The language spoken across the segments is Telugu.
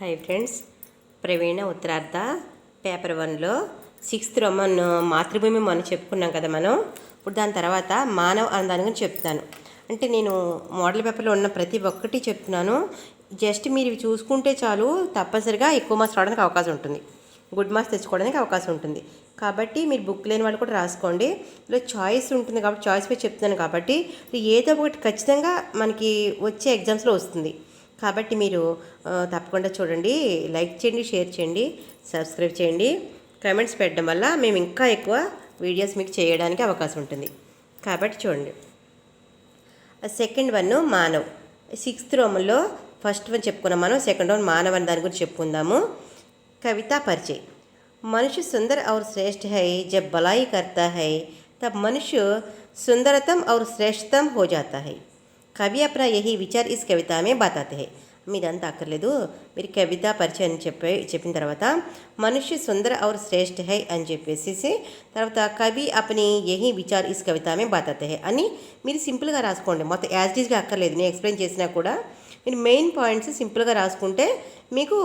హాయ్ ఫ్రెండ్స్, ప్రవీణ ఉత్తరార్ధ పేపర్ 1లో 6th రోమన్ మాతృభూమి మనం చెప్పుకున్నాం కదా. మనం ఇప్పుడు దాని తర్వాత మానవ్ అన్న దాని గురించి చెప్తున్నాను. అంటే నేను మోడల్ పేపర్లో ఉన్న ప్రతి ఒక్కటి చెప్తున్నాను. జస్ట్ మీరు ఇవి చూసుకుంటే చాలు, తప్పనిసరిగా ఎక్కువ మార్క్స్ రావడానికి అవకాశం ఉంటుంది, గుడ్ మార్క్స్ తెచ్చుకోవడానికి అవకాశం ఉంటుంది. కాబట్టి మీరు బుక్ లేని వాళ్ళు కూడా రాసుకోండి. ఇలా చాయిస్ ఉంటుంది కాబట్టి చాయిస్ పై చెప్తున్నాను. కాబట్టి ఏదో ఒకటి ఖచ్చితంగా మనకి వచ్చే ఎగ్జామ్స్లో వస్తుంది. కాబట్టి మీరు తప్పకుండా చూడండి, లైక్ చేయండి, షేర్ చేయండి, సబ్స్క్రైబ్ చేయండి. కామెంట్స్ పెట్టడం వల్ల మేము ఇంకా ఎక్కువ వీడియోస్ మీకు చేయడానికి అవకాశం ఉంటుంది. కాబట్టి చూడండి. Second one Manav. 6th రోమన్లో ఫస్ట్ వన్ చెప్పుకున్నాం మనం. సెకండ్ వన్ మానవ్ అని దాని గురించి చెప్పుకుందాము. कविता परिचय. मनुष्य सुंदर और श्रेष्ठ है जब भलाई करता है, तब मनुष्य सुंदरतम और श्रेष्ठतम हो जाता है. कवि अपना यही विचार इस कविता में बताते हैं. మీదంతా అక్కర్లేదు, మీరు కవితా పరిచయం అని చెప్పిన తర్వాత మనుష్య సుందర ఔర్ శ్రేష్ఠ హై అని చెప్పేసి తర్వాత కవి అపని యహీ విచార్ ఇస్ కవితామే బాతాతే హై అని మీరు సింపుల్గా రాసుకోండి. మొత్తం యాజ్ ఈజ్గా అక్కర్లేదు, నేను ఎక్స్ప్లెయిన్ చేసినా కూడా మీరు మెయిన్ పాయింట్స్ సింపుల్గా రాసుకుంటే మీకు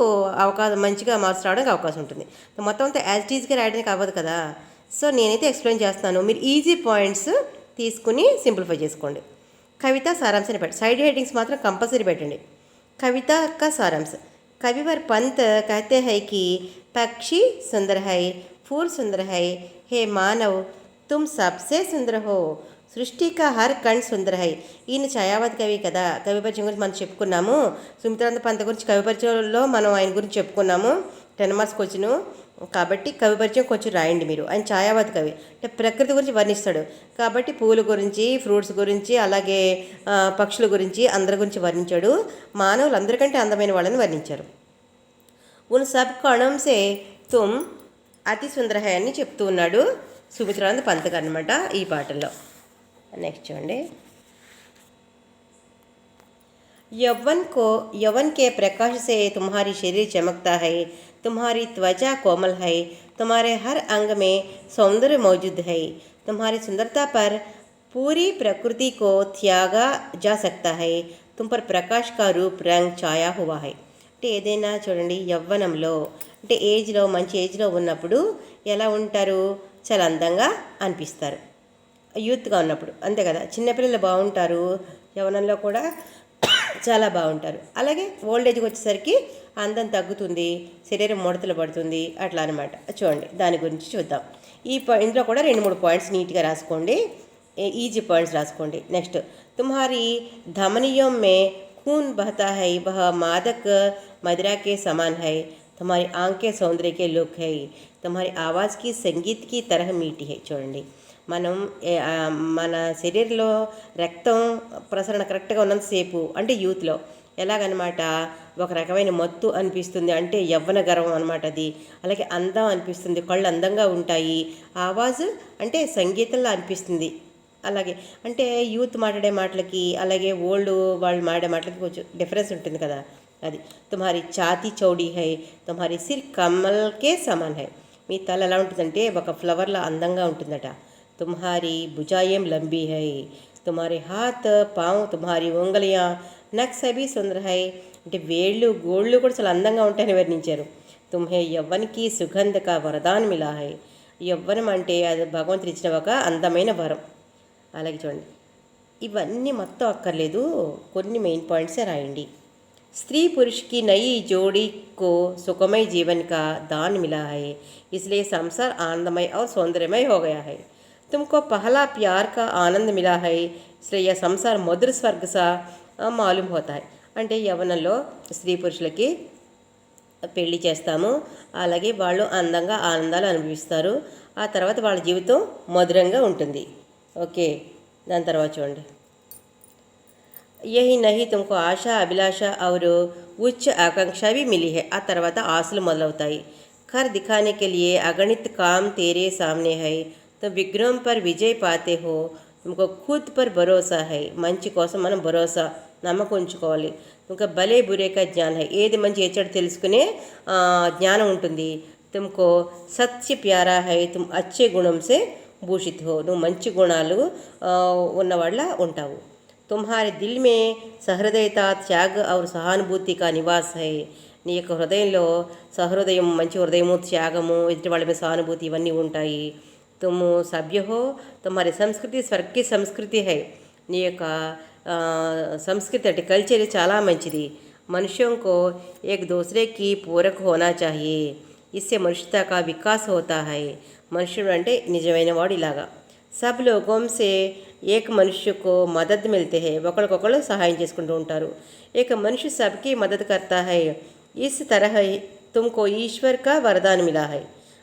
అవకాశం మంచిగా మార్క్స్ రావడానికి అవకాశం ఉంటుంది. మొత్తం అంతా యాజ్ ఈజ్గా రాయడానికి అవ్వదు కదా. సో నేనైతే ఎక్స్ప్లెయిన్ చేస్తాను, మీరు ఈజీ పాయింట్స్ తీసుకుని సింప్లిఫై చేసుకోండి. కవిత సారాంశాన్ని పెట్టండి, సైడ్ హెడ్డింగ్స్ మాత్రం కంపల్సరీ పెట్టండి. कविता का सारांश. कविवर पंत कहते हैं कि पक्षी सुंदर है, फूल सुंदर है, हे मानव तुम सबसे सुंदर हो, సృష్టి కా హర్ కణ్ సుందర హై. ఈయన ఛాయావతి కవి కదా. కవి పరిచయం గురించి మనం చెప్పుకున్నాము. సుమిత్రానంద పంత గురించి కవి పరిచయంలో మనం ఆయన గురించి చెప్పుకున్నాము. 10 మార్క్స్ క్వశ్చన్ కాబట్టి కవి పరిచయం కొంచెం రాయండి మీరు. ఆయన ఛాయావతి కవి, అంటే ప్రకృతి గురించి వర్ణిస్తాడు కాబట్టి పూల గురించి, ఫ్రూట్స్ గురించి, అలాగే పక్షుల గురించి, అందరి గురించి వర్ణించాడు. మానవులు అందరికంటే అందమైన వాళ్ళని వర్ణించారు. ఉన్ సబ్ కణంసే తుమ్ అతి సుందర హై అని చెప్తూ ఉన్నాడు సుమిత్రానంద పంత్ గారు అనమాట ఈ పాటల్లో. నెక్స్ట్ చూడండి. यौवन के प्रकाश से तुम्हारी शरीर चमकता है, तुम्हारी त्वचा कोमल है, तुम्हारे हर अंग में सौंदर्य मौजूद है, तुम्हारी सुंदरता पर पूरी प्रकृति को त्यागा जा सकता है, तुम पर प्रकाश का रूप रंग छाया हुआ है. అంటే ఏదైనా చూడండి, యవ్వనంలో అంటే ఏజ్లో, మంచి ఏజ్లో ఉన్నప్పుడు ఎలా ఉంటారు, చాలా అందంగా అనిపిస్తారు. యూత్గా ఉన్నప్పుడు అంతే కదా. చిన్నపిల్లలు బాగుంటారు, యవ్వనంలో కూడా చాలా బాగుంటారు. అలాగే ఓల్డ్ ఏజ్కి వచ్చేసరికి అందం తగ్గుతుంది, శరీరం ముడతలు పడుతుంది, అట్లా అనమాట. చూడండి, దాని గురించి చూద్దాం. ఇందులో కూడా 2-3 పాయింట్స్ నీట్గా రాసుకోండి, ఈజీ పాయింట్స్ రాసుకోండి. నెక్స్ట్, తుమ్హారీ ధమనియోం మే खून बहता है, वह मादक मदिरा के समान है, तुम्हारी आंखें सौंदर्य के लुक है, तुम्हारी आवाज़ की संगीत की तरह मीठी है. చూడండి, మనం మన శరీరంలో రక్తం ప్రసరణ కరెక్ట్గా ఉన్నంతసేపు అంటే యూత్లో ఎలాగనమాట, ఒక రకమైన మత్తు అనిపిస్తుంది, అంటే యవ్వన గర్వం అనమాట అది. అలాగే అందం అనిపిస్తుంది, కళ్ళు అందంగా ఉంటాయి. ఆవాజు అంటే సంగీతంలో అనిపిస్తుంది. అలాగే అంటే యూత్ మాట్లాడే మాటలకి అలాగే ఓల్డ్ వాళ్ళు మాట్లాడే మాటలకి కొంచెం డిఫరెన్స్ ఉంటుంది కదా. అది తుమ్హారీ ఛాతీ Chowdi high, Tumhari sir కమల్కే Samman high. మీ తల ఎలా ఉంటుందంటే ఒక ఫ్లవర్లా అందంగా ఉంటుందట. తుమ్హారీ భుజాయేం లంబీ హై, తుమ్హారీ హాత్ పావు, తుమ్హారీ ఉంగలియా నక్ సభీ సుందర హై. అంటే వేళ్ళు గోళ్ళు కూడా చాలా అందంగా ఉంటాయని వర్ణించారు. తుమ్హే యవ్వన్కి సుగంధక వరదాన్ మిలా హై. యవ్వనం అంటే అది భగవంతుడు ఇచ్చిన ఒక అందమైన వరం. అలాగే చూడండి, ఇవన్నీ మొత్తం అక్కర్లేదు, కొన్ని మెయిన్ పాయింట్సే రాయండి. स्त्री पुरुष की नई जोड़ी को सुखमय जीवन का दान मिला है, इसलिए संसार आनंदमय और सौंदर्यमय हो गया है. तुमको पहला प्यार का आनंद मिला है, इसलिए यह संसार मधुर स्वर्ग सा मालूम होता है. అంటే యవ్వనంలో స్త్రీ పురుషులకి పెళ్లి చేస్తాము, అలాగే వాళ్ళు అందంగా ఆనందాలు అనుభవిస్తారు. ఆ తర్వాత వాళ్ళ జీవితం మధురంగా ఉంటుంది. ఓకే, దాని తర్వాత చూడండి. यही नहीं तुमको आशा अभिलाषा और उच्च आकांक्षा भी मिली है. ఆ తర్వాత ఆశలు మొదలవుతాయి. कर दिखाने के लिए अगणित काम तेरे सामने है, तुम विघ्नों पर विजय पाते हो, तुमको खुद पर भरोसा है. మంచి కోసం మనం భరోసా, నమ్మకం ఉంచుకోవాలి. ఇంకా భలే బురే కా జ్ఞాన్ హై, ఏది మంచి ఏ చెడు తెలుసుకునే జ్ఞానం ఉంటుంది. तुमको सत्य प्यारा है, तुम अच्छे गुणों से భూషిత్ హో, నువ్వు మంచి గుణాలు ఉన్నవాళ్ళ ఉంటావు. तुम्हारे दिल में सहृदयता, त्याग और सहानुभूति का निवास है. నీ యొక్క హృదయంలో సహృదయం, మంచి హృదయము, త్యాగము, ఎదుటి వాళ్ళ మీద సానుభూతి ఇవన్నీ ఉంటాయి. తుమ్ము సభ్య హో, తుమ్హారి సంస్కృతి స్వర్గ की సంస్కృతి హై. నీ యొక్క సంస్కృతి అంటే కల్చర్ చాలా మంచిది. मनुष्यों को एक दूसरे की पूरक होना चाहिए. इससे मनुष्यता का विकास होता है. మనుషుడు అంటే నిజమైన వాడు ఇలాగా. సబ్ లోగోం సే ఏక్ మనుష్యకు మదద్ మిల్తే హై. ఒకరికొకరు సహాయం చేసుకుంటూ ఉంటారు. ఏక మనుష్య సబ్కి మదద్ కర్తా హై. ఇస్ తరహ తుమ్కో ఈశ్వర్ కా వరదాన్ మిలా హై.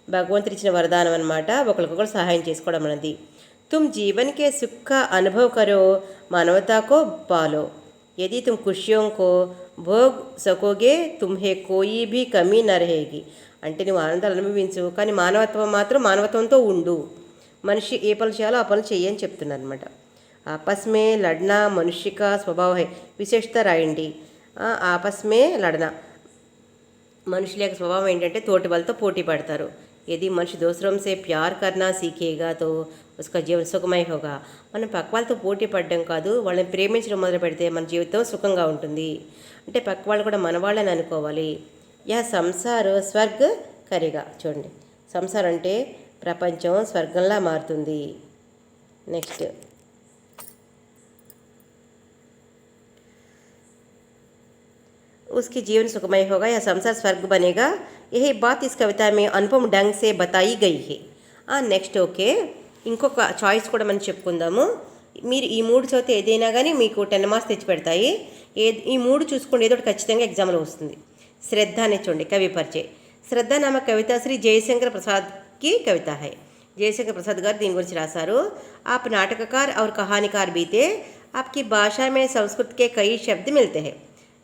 భగవంతుడు ఇచ్చిన వరదానం అన్నమాట ఒకరికొకరు సహాయం చేసుకోవడం అనేది. తుమ్ జీవన్ కే సుఖ్ కా అనుభవ్ కరో, మానవతా కో పాలో. यदि तुम खुशियों को भोग सकोगे तुम्हें कोई भी कमी न रहेगी. అంటే నువ్వు ఆనందాలు అనుభవించు, కానీ మానవత్వం మాత్రం మానవత్వంతో ఉండు. మనిషి ఏ పనులు చేయాలో ఆ పనులు చెయ్యని చెప్తున్నారు అనమాట. ఆపస్మే లడ్నా మనుష్య కా స్వభావ హై. విశేషత రాయండి. ఆపస్మే లడనా, మనుషుల యొక్క స్వభావం ఏంటంటే తోటి వాళ్ళతో పోటీ పడతారు. यदि మనిషి दूसरों से प्यार करना सीखेगा तो उसका जीवन सुखमय होगा. మనం పక్క వాళ్ళతో పోటీ పడడం కాదు, వాళ్ళని ప్రేమించడం మొదలు పెడితే మన జీవితం సుఖంగా ఉంటుంది. అంటే పక్క వాళ్ళు కూడా మన వాళ్ళని అనుకోవాలి. యా సంసార్ స్వర్గ కరిగా. చూడండి, సంసారం అంటే ప్రపంచం స్వర్గంలా మారుతుంది. నెక్స్ట్, उसकी जीवन सुखमय होगा या संसार स्वर्ग बनेगा. यही बात इस कविता में अनुपम ढंग से बताई गई है. నెక్స్ట్ ఓకే, ఇంకొక చాయిస్ కూడా మనం చెప్పుకుందాము. మీరు ఈ 3 చదివితే ఏదైనా కానీ మీకు 10 మార్క్స్ తెచ్చి పెడతాయి. ఈ 3 చూసుకోండి, ఏదో ఒకటి ఖచ్చితంగా ఎగ్జామ్లో వస్తుంది. శ్రద్ధ అనే చూడండి, కవి పరిచయ. శ్రద్ధ నామ కవిత శ్రీ జయశంకర్ ప్రసాద్కి కవిత హై. జయశంకర్ ప్రసాద్ గారు దీని గురించి రాశారు. आप नाटककार और कहानीकार भी थे. आपकी भाषा में संस्कृत के कई शब्द मिलते हैं.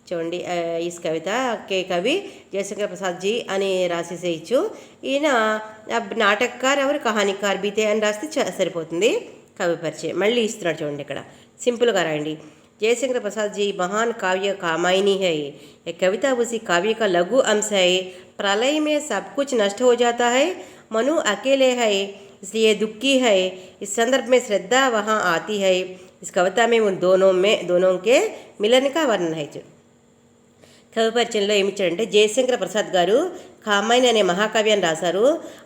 చూడండి, ఈ కవిత కే కవి జయశంకర్ ప్రసాద్ జీ అని రాసేసేయచ్చు. ఈయన నాటకకార్ ఎవరు కహానీకార్ బీతే అని రాస్తే సరిపోతుంది. కవి పరిచయం మళ్ళీ ఇస్తున్నాడు చూడండి, ఇక్కడ సింపుల్గా రాయండి. जयशंकर प्रसाद जी महान काव्य कामायनी है. ये कविता उसी काव्य का लघु अंश है. प्रलय में सब कुछ नष्ट हो जाता है. मनु अकेले है इसलिए दुखी है. इस संदर्भ में श्रद्धा वहाँ आती है. इस कविता में उन दोनों के मिलन का वर्णन है. కవి పరిచయంలో ఏమిచ్చాడంటే, జయశంకర ప్రసాద్ గారు కామాయని అనే మహాకావ్యాన్ని రాశారు.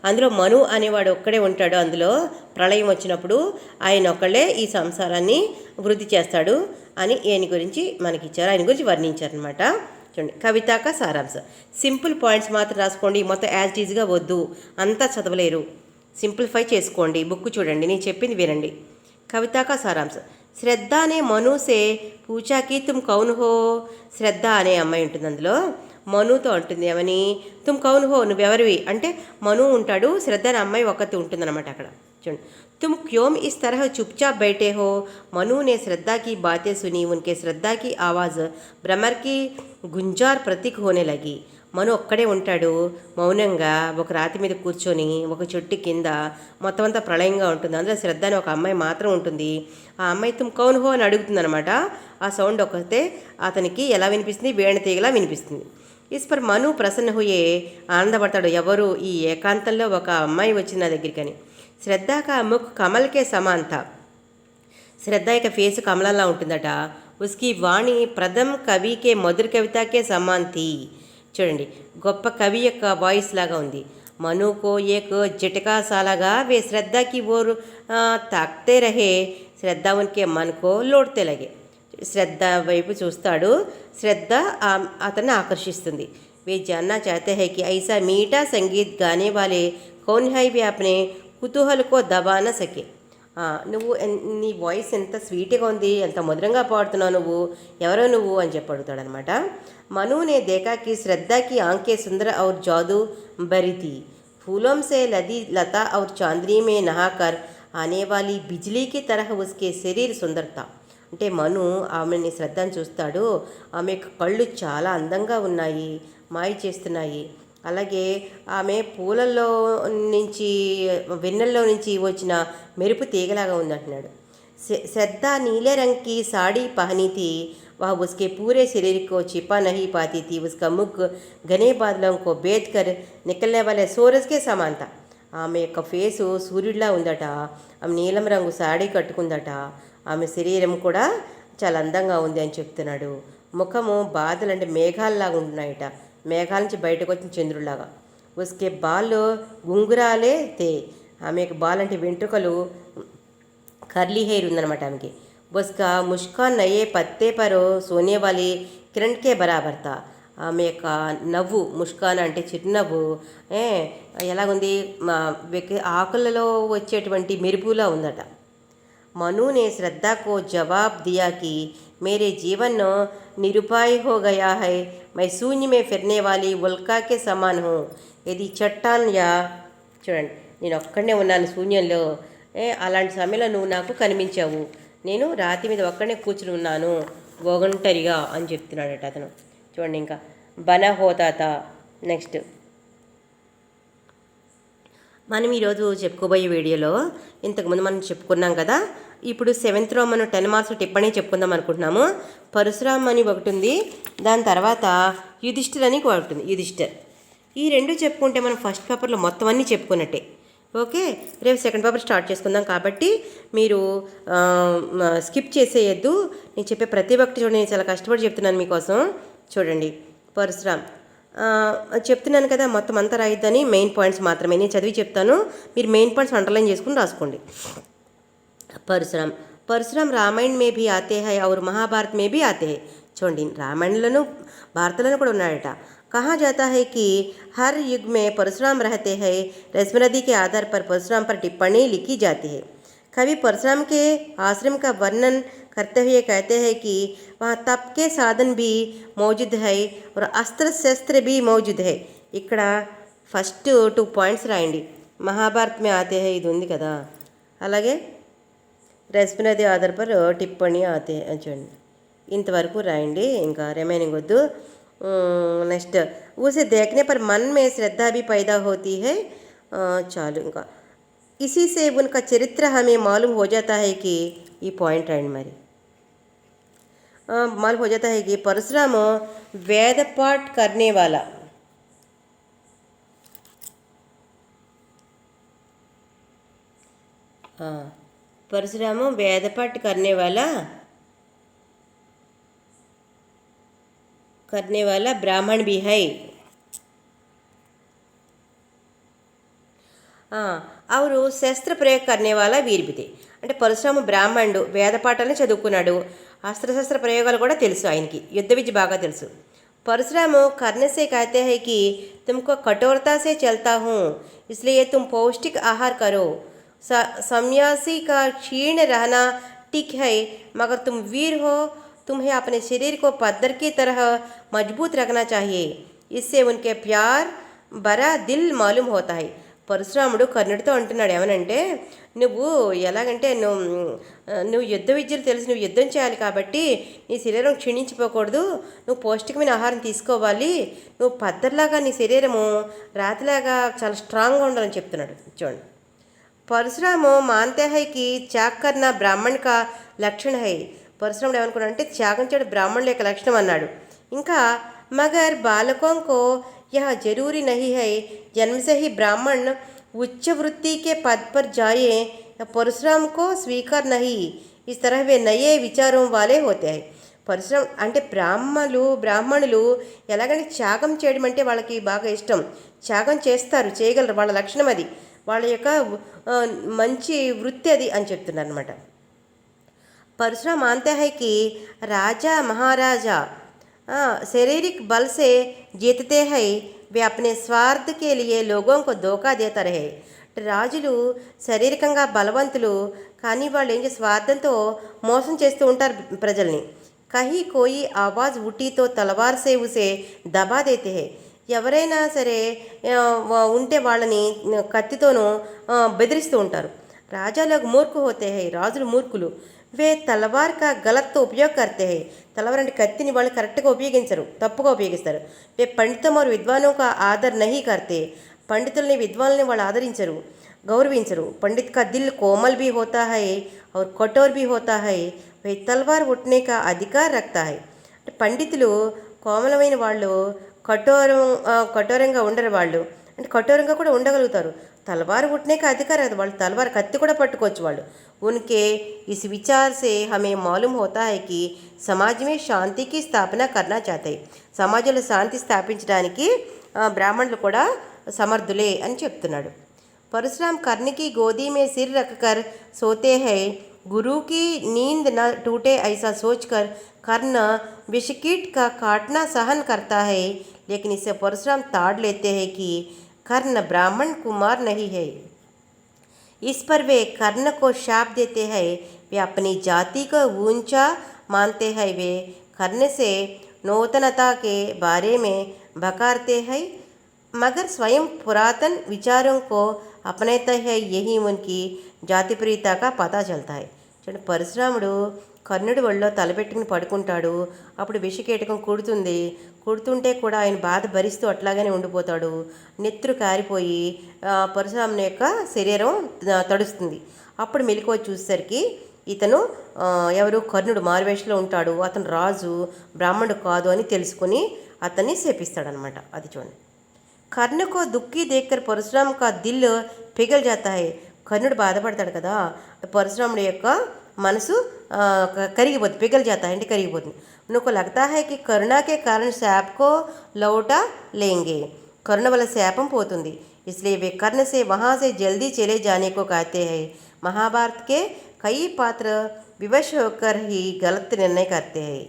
అందులో మను అనేవాడు ఒక్కడే ఉంటాడు. అందులో ప్రళయం వచ్చినప్పుడు ఆయన ఒక్కళ్ళే ఈ సంసారాన్ని వృద్ధి చేస్తాడు అని ఈయన గురించి మనకిచ్చారు, ఆయన గురించి వర్ణించారనమాట. చూడండి, కవితాక సారాంశ. సింపుల్ పాయింట్స్ మాత్రం రాసుకోండి, మొత్తం యాజ్ ఈజ్గా వద్దు, అంతా చదవలేరు. సింప్లిఫై చేసుకోండి. బుక్ చూడండి, నేను చెప్పింది వినండి. కవితాక సారాంశ. శ్రద్ధ అనే మనుసే పూచాకి తుమ్ కౌన్ హో. శ్రద్ధ అనే అమ్మాయి ఉంటుంది, అందులో మనుతో అంటుంది ఏమని, తుమ్ కౌన్ హో, నువ్వెవరివి అంటే మను ఉంటాడు, శ్రద్ధ అనే అమ్మాయి ఒక్కతి ఉంటుందన్నమాట అక్కడ. చూడండి, తుమ్ క్యోమ్ ఇస్ తరహ చుప్చాప్ బైఠే హో. మను ने श्रद्धा की बातें सुनी. उनके श्रद्धा की आवाज़ भ्रमर की गुंजार प्रतीक होने लगी. మను ఒక్కడే ఉంటాడు మౌనంగా ఒక రాతి మీద కూర్చొని ఒక చెట్టు కింద. మొత్తం అంతా ప్రళయంగా ఉంటుంది. అందులో శ్రద్ధ అని ఒక అమ్మాయి మాత్రం ఉంటుంది. ఆ అమ్మాయి తుమ్ కౌన్ హో అని అడుగుతుంది అనమాట. ఆ సౌండ్ ఒకతే అతనికి ఎలా వినిపిస్తుంది, వేణ తీగలా వినిపిస్తుంది. ఇస్ పర్ మను ప్రసన్న హుయే, ఆనందపడతాడు. ఎవరు, ఈ ఏకాంతంలో ఒక అమ్మాయి వచ్చింది నా దగ్గరికని. శ్రద్ధ కా ముఖ్ కమల్కే సమాంత. శ్రద్ధ యొక్క ఫేస్ కమలంలా ఉంటుందట. ఉస్కి వాణి ప్రథమ్ కవికే మధుర కవితకే సమాంతి. చూడండి, గొప్ప కవి యొక్క వాయిస్ లాగా ఉంది. మనుకో ఏక్ జటకా సాలాగా వే శ్రద్ధకి ఓర్ తాక్తే రహే. శ్రద్ధ ఉన్కే మనకో లోడ్తే లగే. శ్రద్ధ వైపు చూస్తాడు, శ్రద్ధ అతన్ని ఆకర్షిస్తుంది. వే జాన్నా చాతే హై కి ఐసా మీఠా సంగీత్ గానే వాలే కౌన్ హై వే అప్నే కుతూహల్కో దబా నా సకే. నువ్వు నీ వాయిస్ ఎంత స్వీట్గా ఉంది, ఎంత మధురంగా పాడుతున్నావు, నువ్వు ఎవరో నువ్వు అని చెప్పి అడుగుతాడనమాట. मनु ने देखा कि श्रद्धा की आंखें सुंदर और जादू भरी थी. फूलों से लदी लता और चांदनी में नहाकर आने वाली बिजली की तरह उसके शरीर सुंदर था. అంటే మను ఆమెని శ్రద్ధను చూస్తాడు. ఆమె కళ్ళు చాలా అందంగా ఉన్నాయి, మాయ చేస్తున్నాయి. అలాగే ఆమె పూలల్లో నుంచి వెన్నెల్లో నుంచి వచ్చిన మెరుపు తీగలాగా ఉందంటున్నాడు. श्रद्धा नीले रंग की साड़ी पहनी थी. वह उसके पूरे शरीर को छिपा नहीं पाती थी. उसका मुख घने बादलों को भेद कर निकलने वाले सूरज के समान था. ఆమె యొక్క ఫేసు సూర్యుడిలా ఉందట. ఆమె నీలం రంగు సాడీ కట్టుకుందట. ఆమె శరీరం కూడా చాలా అందంగా ఉంది అని చెప్తున్నాడు. ముఖము బాధలు అంటే మేఘాల్లాగా ఉంటున్నాయట, మేఘాల నుంచి బయటకు వచ్చిన చంద్రుడిలాగా. ఉస్కే బాల్ గుంగురాలే తే, ఆమెకు బాల్ అంటే వెంట్రుకలు, కర్లీ హెయిర్ ఉందన్నమాట ఆమెకి. ఉస్కా ముష్కాన్ నయే పత్తే పర్ సోనే వాली కిరణ్ కే బరాబర్ తా, ఆమె యొక్క నవ్వు, ముష్కాన్ అంటే చిరునవ్వు ఎలాగుంది, ఆకులలో వచ్చేటువంటి మెరుపులా ఉందట. मनु ने श्रद्धा को जवाब दिया कि मेरे जीवन निरुपाय हो गया है, मैं शून्य में फिरने वाली उल्का के समान हूँ. यदि चट्टान या చూడండి, నేను ఒక్కడనే ఉన్నాను శూన్యంలో, అలాంటి సమయంలో నువ్వు నాకు కనిపించావు, నేను రాతి మీద ఒక్కడనే కూర్చుని ఉన్నాను ఒంటరిగా అని చెప్తున్నాడట అతను. చూడండి, ఇంకా బనా హోతాత. నెక్స్ట్ మనం ఈరోజు చెప్పుకోబోయే వీడియోలో ఇంతకుముందు మనం చెప్పుకున్నాం కదా, ఇప్పుడు 7th మనం 10 మార్క్స్ టిప్పణి చెప్పుకుందాం అనుకుంటున్నాము. పరశురామ్ అని ఒకటి ఉంది, దాని తర్వాత యుధిష్ఠిర్ అని ఒకటి ఉంది. యుధిష్ఠిర్, ఈ రెండు చెప్పుకుంటే మనం ఫస్ట్ పేపర్లో మొత్తం అన్నీ చెప్పుకున్నట్టే. ఓకే, రేపు సెకండ్ పేపర్ స్టార్ట్ చేసుకుందాం. కాబట్టి మీరు స్కిప్ చేసేయద్దు. నేను చెప్పే ప్రతి ఒక్కటి చూడండి, నేను చాలా కష్టపడి చెప్తున్నాను మీకోసం. చూడండి, పరశురామ్ చెప్తున్నాను కదా, మొత్తం అంతా రాయిద్దని మెయిన్ పాయింట్స్ మాత్రమే నేను చదివి చెప్తాను, మీరు మెయిన్ పాయింట్స్ అండర్లైన్ చేసుకుని రాసుకోండి. परशुराम रामायण में भी आते हैं और महाभारत में भी आते हैं. చూడండి, రామాయణంలోనూ భారతంలోనూ కూడా ఉన్నాడట. कहा जाता है कि हर युग में परशुराम रहते हैं. रश्मि नदी के आधार पर परशुराम पर टिप्पणी लिखी जाती है. कवि परशुराम के आश्रम का वर्णन करते हुए कहते हैं कि वहाँ तप के साधन भी मौजूद है और अस्त्र शस्त्र भी मौजूद है. ఇక్కడ ఫస్ట్ 2 పాయింట్స్ రాయండి. మహాభారత్ మే ఆతే హై ఇది ఉంది కదా, అలాగే रश्मि नदी आधार पर टिप्पणी आते हैं. చూడండి, ఇంతవరకు రాయండి, ఇంకా రిమైనింగ్ వద్దు. నెక్స్ట్, उसे देखने पर मन में श्रद्धा भी पैदा होती है. చాలు, ఇంకా इसी से उनका चरित्र हमें मालूम हो जाता है कि ఈ పాయింట్ రాయండి మరి. मालूम हो जाता है कि परशुराम वेद पाठ करने वाला, परशुराम वेद पाठ करने वाला ब्राह्मण भी है. और శస్త్ర ప్రయోగ करने वाला వీర్ भी थे. అంటే పరశురామ బ్రాహ్మణుడు, వేద పాఠాలను చదువుకున్నాడు, అస్త్రశస్త్ర ప్రయోగాలు కూడా తెలుసు, ఆయనకి యుద్ధ విద్య బాగా తెలుసు. परशुराम करने से कहते हैं कि तुमको कठोरता से चलता हूँ, इसलिए तुम पौष्टिक आहार करो. सन्यासी का क्षीण रहना ठीक है, मगर तुम वीर हो, तुम्हें अपने शरीर को पत्थर की तरह मजबूत रखना चाहिए. इससे उनके प्यार बड़ा दिल मालूम होता है. పరశురాముడు కర్ణుడితో అంటున్నాడు, ఏమనంటే, నువ్వు ఎలాగంటే నువ్వు యుద్ధ విద్యలు తెలిసి నువ్వు యుద్ధం చేయాలి, కాబట్టి నీ శరీరం క్షీణించిపోకూడదు, నువ్వు పౌష్టికమైన ఆహారం తీసుకోవాలి, నువ్వు పద్దర్లాగా నీ శరీరము రాతిలాగా చాలా స్ట్రాంగ్గా ఉండాలని చెప్తున్నాడు. చూడండి, परशुराम मानते हैं कि त्याग करना ब्राह्मण का लक्षण है. परशुरामुడు ఏమనుకున్నాడంటే త్యాగం చేయడం బ్రాహ్మణుల యొక్క లక్షణం అన్నాడు. ఇంకా मगर बालकों को यह जरूरी नहीं है जन्म से ही ब्राह्मण उच्च वृत्ति के पद पर जाए. परशुराम को स्वीकार नहीं, इस तरह वे नए विचारों वाले होते हैं. పరశురాం అంటే బ్రాహ్మణులు ఎలాగంటే త్యాగం చేయడం అంటే వాళ్ళకి బాగా ఇష్టం, త్యాగం చేస్తారు, చేయగలరు, వాళ్ళ లక్షణం అది, వాళ్ళ యొక్క మంచి వృత్తి అది అని చెప్తున్నారు అనమాట. परशुराम मानते हैं कि राजा महाराजा शारीरिक बल से जीतते हैं, वे अपने स्वार्थ के लिए लोगों को धोखा देता रहे. రాజులు శారీరకంగా బలవంతులు, కానీ వాళ్ళు ఏం చేసి స్వార్థంతో మోసం చేస్తూ ఉంటారు ప్రజల్ని. కహీ కోయి ఆవాజ్ ఉట్టి తో తలవార్ సే ఉసే దబా దేతే హై. ఎవరైనా సరే ఉంటే వాళ్ళని కత్తితోనూ బెదిరిస్తూ ఉంటారు. రాజా లోగ్ మూర్ఖ హోతే హై, రాజులు మూర్ఖులు. వే తలవార్ కా గలత్ ఉపయోగ కర్తే హై, తలవార్ అంటే కత్తిని వాళ్ళు కరెక్ట్గా ఉపయోగించరు, తప్పుగా ఉపయోగిస్తారు. వే పండితం और విద్వానోं का आदर नहीं करते, పండితుల్ని విద్వాన్లని వాళ్ళు ఆదరించరు, గౌరవించరు. పండిత్ కా దిల్ కోమల్ भी होता है और कठोर भी होता है, వే తల్వార్ ఉట్నే కా అధికార్ రఖతా హై. అంటే పండితులు కోమలమైన వాళ్ళు, కఠోరంగా ఉండరు వాళ్ళు, అంటే కఠోరంగా కూడా ఉండగలుగుతారు. तलवार उठने का अधिकार है, వాళ్ళు तलवार కత్తి కూడా పట్టుకోవచ్చు వాళ్ళు. उनके इस विचार से हमें मालूम होता है कि समाज में शांति की स्थापना करना चाहते हैं. సమాజంలో శాంతి స్థాపించడానికి బ్రాహ్మణులు కూడా సమర్థులే అని చెప్తున్నాడు. परशुराम कर्ण की गोदी में सिर रखकर सोते हैं, गुरु की नींद न टूटे ऐसा सोचकर कर्ण विषकीट का काटना सहन करता है, लेकिन इसे परशुराम ताड़ लेते हैं कि कर्ण ब्राह्मण कुमार नहीं है। इस पर वे कर्ण को शाप देते हैं। वे अपनी जाति को ऊंचा मानते हैं। वे कर्ण से नूतनता के बारे में बकारते हैं, मगर स्वयं पुरातन विचारों को अपनाते हैं। यही उनकी జాతి ప్రీత का పతా చల్తా है. చూడండి, పరశురాముడు కర్ణుడి ఒళ్ళో తలపెట్టుకుని పడుకుంటాడు. అప్పుడు విషకీటకం కుడుతుంటే కూడా ఆయన బాధ భరిస్తూ అట్లాగనే ఉండిపోతాడు. నెత్తురు కారిపోయి పరశురాముని యొక్క శరీరం తడుస్తుంది. అప్పుడు మెలకువ చూసేసరికి ఇతను ఎవరు, కర్ణుడు మారువేషంలో ఉంటాడు, అతను రాజు, బ్రాహ్మణుడు కాదు అని తెలుసుకుని అతన్ని శపిస్తాడనమాట. అది చూడండి. కర్ణ కో దుఃఖీ దేక్కర్ పరశురామ్ కా దిల్ పిఘల్ జాతా హై. కర్ణుడు బాధపడతాడు కదా, పరశురాముడి యొక్క మనసు కరిగిపోతుంది. పిఘల్ జాతా అంటే కరిగిపోతుంది. ఉनको लगता है कि करुणा के कारण శాప్ को लौटा लेंगे. కరుణ వల్ల శాపం పోతుంది. इसलिए वे कर्ण से वहाँ से जल्दी चले जाने को कहते हैं. महाभारत के कई पात्र विवश होकर ही गलत निर्णय करते हैं.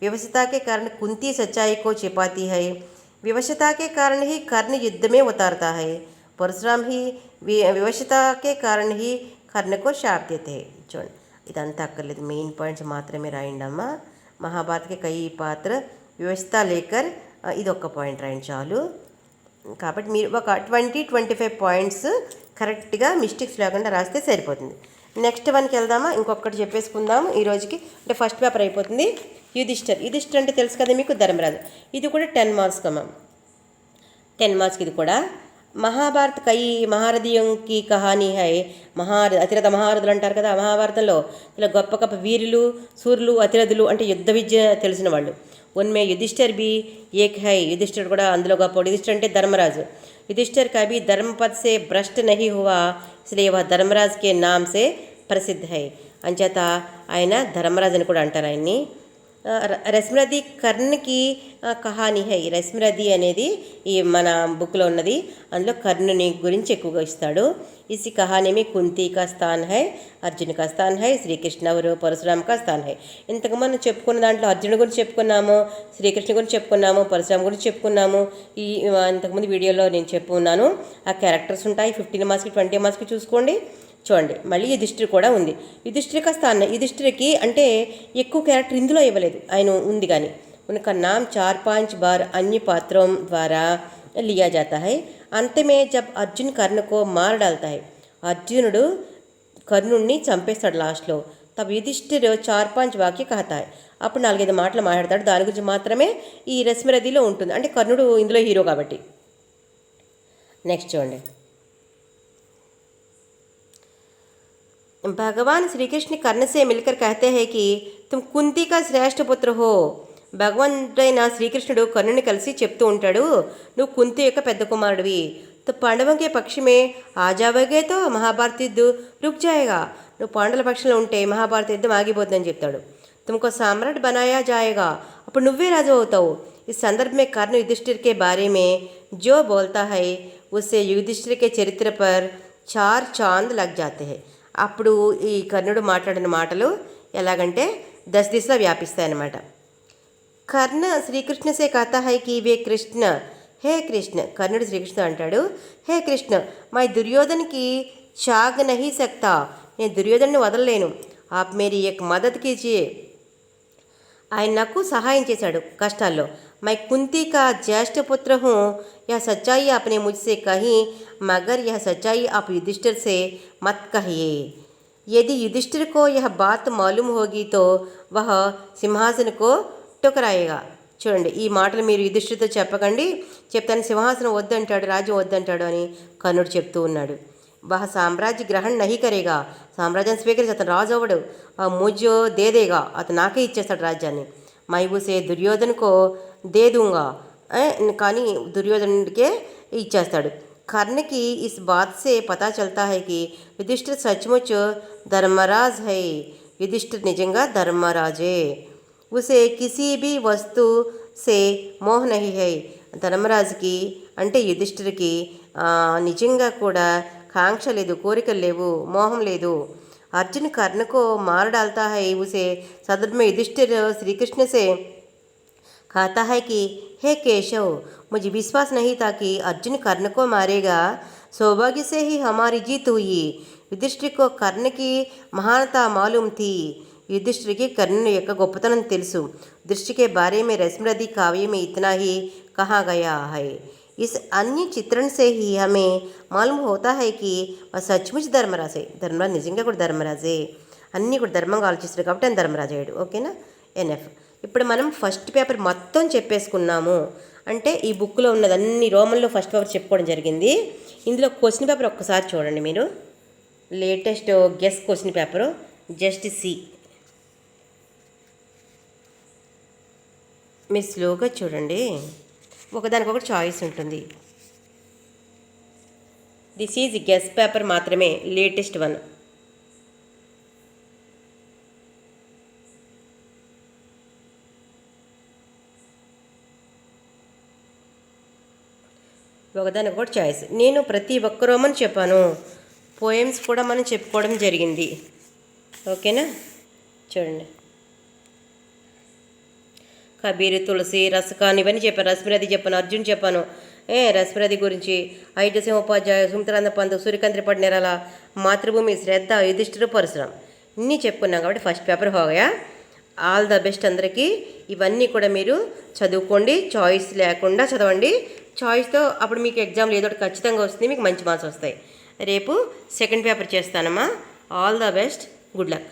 विवशता के कारण कुंती सच्चाई को छिपाती है. विवशता के कारण ही कर्ण युद्ध में उतारता है. परशुराम ही विवशता के कारण ही कर्ण को शाप देते हैं. చూడండి, ఇదంతా అక్కర్లేదు, మెయిన్ పాయింట్స్ మాత్రమే రాయండి అమ్మా. మహాభారత్ కే కై పాత్ర వివశత లేకర్ ఇది ఒక్క పాయింట్ రాయండి చాలు. కాబట్టి మీరు ఒక 20-25 పాయింట్స్ కరెక్ట్గా మిస్టేక్స్ లేకుండా రాస్తే సరిపోతుంది. నెక్స్ట్ వన్కి వెళ్దామా, ఇంకొకటి చెప్పేసుకుందాము ఈ రోజుకి. అంటే ఫస్ట్ పేపర్ అయిపోతుంది. యుధిష్ఠర్ అంటే తెలుసు కదా మీకు, ధర్మరాజు. ఇది కూడా 10 మార్క్స్ అమ్మా, 10 మార్క్స్కి ఇది కూడా. మహాభారత్ కై మహారథియంకి కహానీ హై. అతిరథ మహారథులు అంటారు కదా మహాభారతంలో. ఇలా గొప్ప గొప్ప వీరులు, సూర్యులు, అతిరథులు అంటే యుద్ధ విద్య తెలిసిన వాళ్ళు. ఉన్మే యుధిష్ఠర్ బి ఏక్ హై. యుధిష్ఠర్ కూడా అందులో గొప్పవాడు. యుధిష్ఠర్ అంటే ధర్మరాజు. యుధిష్ఠర్ కభీ ధర్మపద్ సే భ్రష్ట్ నహీ హువా, ఇస్లియే వహ్ ధర్మరాజ్ కే నామ్ సే ప్రసిద్ధ హై. అంచేత ఆయన ధర్మరాజు అని కూడా అంటారు ఆయన్ని. రస్మరథి కర్ణకి కహానీ హై. రస్మరథి అనేది ఈ మన బుక్లో ఉన్నది. అందులో కర్ణుని గురించి ఎక్కువగా ఇస్తాడు. ఇసి కహానీ में కుంతి का स्थान है, అర్జున్ का स्थान है, శ్రీకృష్ణ और పరశురామ్ का स्थान है. ఇంతకు మనం చెప్పుకున్న దాంట్లో అర్జునుడి గురించి చెప్పుకున్నాము, శ్రీకృష్ణ గురించి చెప్పుకున్నాము, పరశురామ్ గురించి చెప్పుకున్నాము. ఈ ఇంతకుముందు వీడియోలో నేను చెప్పుకున్నాను. ఆ క్యారెక్టర్స్ ఉంటాయి. 15 మార్క్స్కి 20 మార్క్స్కి చూసుకోండి. చూడండి, మళ్ళీ యుధిష్ఠిర్ కూడా ఉంది. యుధిష్ఠిర్ స్థానం, యుధిష్ఠిర్కి అంటే ఎక్కువ క్యారెక్టర్ ఇందులో ఇవ్వలేదు, ఆయన ఉంది కానీ. उनका नाम 4-5 बार अन्य पात्रों द्वारा लिया जाता है. अंत में जब अर्जुन कर्ण को मार डालता है, అర్జునుడు కర్ణుడిని చంపేస్తాడు లాస్ట్లో. తब యుధిష్ఠిర్ 4-5 వాక్య कहता है. అప్పుడు 4-5 మాటలు మాట్లాడతాడు. దాని గురించి మాత్రమే ఈ రస్మరథిలో ఉంటుంది. అంటే కర్ణుడు ఇందులో హీరో కాబట్టి. నెక్స్ట్ చూడండి. भगवान श्री कृष्ण कर्ण से मिलकर कहते हैं कि तुम कुंती का श्रेष्ठ पुत्र हो. భగవంతుడైన శ్రీకృష్ణుడు కర్ణుని కలిసి చెప్తూ ఉంటాడు, నువ్వు కుంతి యొక్క పెద్ద కుమారుడివి. तो पांडवों के पक्ष में आ जाओगे तो महाभारत युद्ध रुक जाएगा. నువ్వు పాండవుల పక్షంలో ఉంటే మహాభారత యుద్ధం ఆగిపోతుందని చెప్తాడు. तुमको सम्राट बनाया जाएगा. అప్పుడు నువ్వే రాజు అవుతావు. इस संदर्भ में कर्ण युधिष्ठिर के बारे में जो बोलता है उससे युधिष्ठिर के चरित्र पर 4 चांद लग जाते हैं. అప్పుడు ఈ కర్ణుడు మాట్లాడిన మాటలు ఎలాగంటే 10 దిశలో వ్యాపిస్తాయన్నమాట. కర్ణ శ్రీకృష్ణ సే कहता है कि वे कृष्ण, हे कृष्ण. కర్ణుడు శ్రీకృష్ణ అంటాడు, హే కృష్ణ, మై దుర్యోధన్కి చాగ్ నహీ సక్తా. నేను దుర్యోధన్ని వదలలేను. ఆప్ మేరీ ఏక్ మదద్ కీజియే. ఆయన నాకు సహాయం చేశాడు కష్టాల్లో. मैं कुंती का ज्येष्ठ पुत्र हूँ. यह सच्चाई आपने मुझसे कही, मगर यह सच्चाई आप युधिष्ठिर से मत कहिए. यदि युधिष्ठिर को यह बात मालूम होगी तो वह सिंहासन को टुकराएगा. చూడండి, ఈ మాటలు మీరు యుధిష్ఠిర్తో చెప్పకండి, చెప్తాను సింహాసనం వద్దంటాడు, రాజ్యం వద్దంటాడు అని కర్ణుడు చెప్తూ ఉన్నాడు. వహ సామ్రాజ్య గ్రహణ నహీ కరేగా. సామ్రాజ్యాన్ని స్వీకరించి అతను రాజు అవ్వడు. ముజో దేదేగా, అతను నాకే ఇచ్చేస్తాడు రాజ్యాన్ని. మైబూసే దుర్యోధన్కో దే దూంగా, కానీ దుర్యోధనుడికే ఇచ్చేస్తాడు. कर्ण की इस बात से पता चलता है कि युधिष्ठिर सचमुच धर्मराज है. युधिष्ठिर निजंगा धर्मराजे. उसे किसी भी वस्तु से मोह नहीं है ధర్మరాజుకి అంటే యుధిష్ఠిరికి నిజంగా కూడా కాంక్ష లేదు, కోరికలు లేవు, మోహం లేదు. अर्जुन कर्ण को मार डालता है उसे सदर में युधिष्ठिर श्री कृष्ण से कहता है कि हे केशव, मुझे विश्वास नहीं था कि अर्जुन कर्ण को मारेगा. सौभाग्य से ही हमारी जीत हुई. युधिष्ठिर को कर्ण की महानता मालूम थी. युधिष्ठिर के कर्ण యొక్క గొప్పతనం తెలుసు. दृष्टि के बारे में रश्मिरथी काव्य में इतना ही कहा गया है. इस अन्य चित्रण से ही हमें मालूम होता है कि वह सचमुच ధర్మరాజే. ధర్మరాజు నిజంగా కూడా ధర్మరాజే. అన్నీ కూడా ధర్మంగా ఆలోచిస్తారు కాబట్టి ఆయన ధర్మరాజు అయ్యాడు. ఓకేనా? ఎన్ఎఫ్. ఇప్పుడు మనం ఫస్ట్ పేపర్ మొత్తం చెప్పేసుకున్నాము. అంటే ఈ బుక్లో ఉన్నది అన్ని రోమన్లో ఫస్ట్ పేపర్ చెప్పుకోవడం జరిగింది. ఇందులో క్వశ్చన్ పేపర్ ఒక్కసారి చూడండి మీరు. Latest guess question paper just see. మీరు స్లోగా చూడండి, ఒకదానికొకటి చాయిస్ ఉంటుంది. దిస్ ఈజ్ గెస్ పేపర్ మాత్రమే, లేటెస్ట్ వన్. ఒకదానికొకటి చాయిస్. నేను ప్రతి ఒక్క రోమన్ చెప్పాను, పోయమ్స్ కూడా మనం చెప్పుకోవడం జరిగింది. ఓకేనా? చూడండి, కబీర్, తులసి, రసకాన్ ఇవన్నీ చెప్పాను. రశ్మిరథి చెప్పాను, అర్జున్ చెప్పాను. రశ్మిరథి గురించి ఐజసింహోపాధ్యాయ, సుమిత్రానంద పంత్, సూర్యకాంత్ త్రిపాఠి, నిరాల, మాతృభూమి, శ్రద్ధ, యుధిష్ఠిర, పరశురాం ఇన్ని చెప్పుకున్నాం కాబట్టి ఫస్ట్ పేపర్ హోగయా. ఆల్ ద బెస్ట్ అందరికీ. ఇవన్నీ కూడా మీరు చదువుకోండి, చాయిస్ లేకుండా చదవండి. చాయిస్తో అప్పుడు మీకు ఎగ్జామ్లో ఏదో ఒకటి ఖచ్చితంగా వస్తుంది, మీకు మంచి మార్క్స్ వస్తాయి. రేపు సెకండ్ పేపర్ చేస్తానమ్మా. All the best, good luck.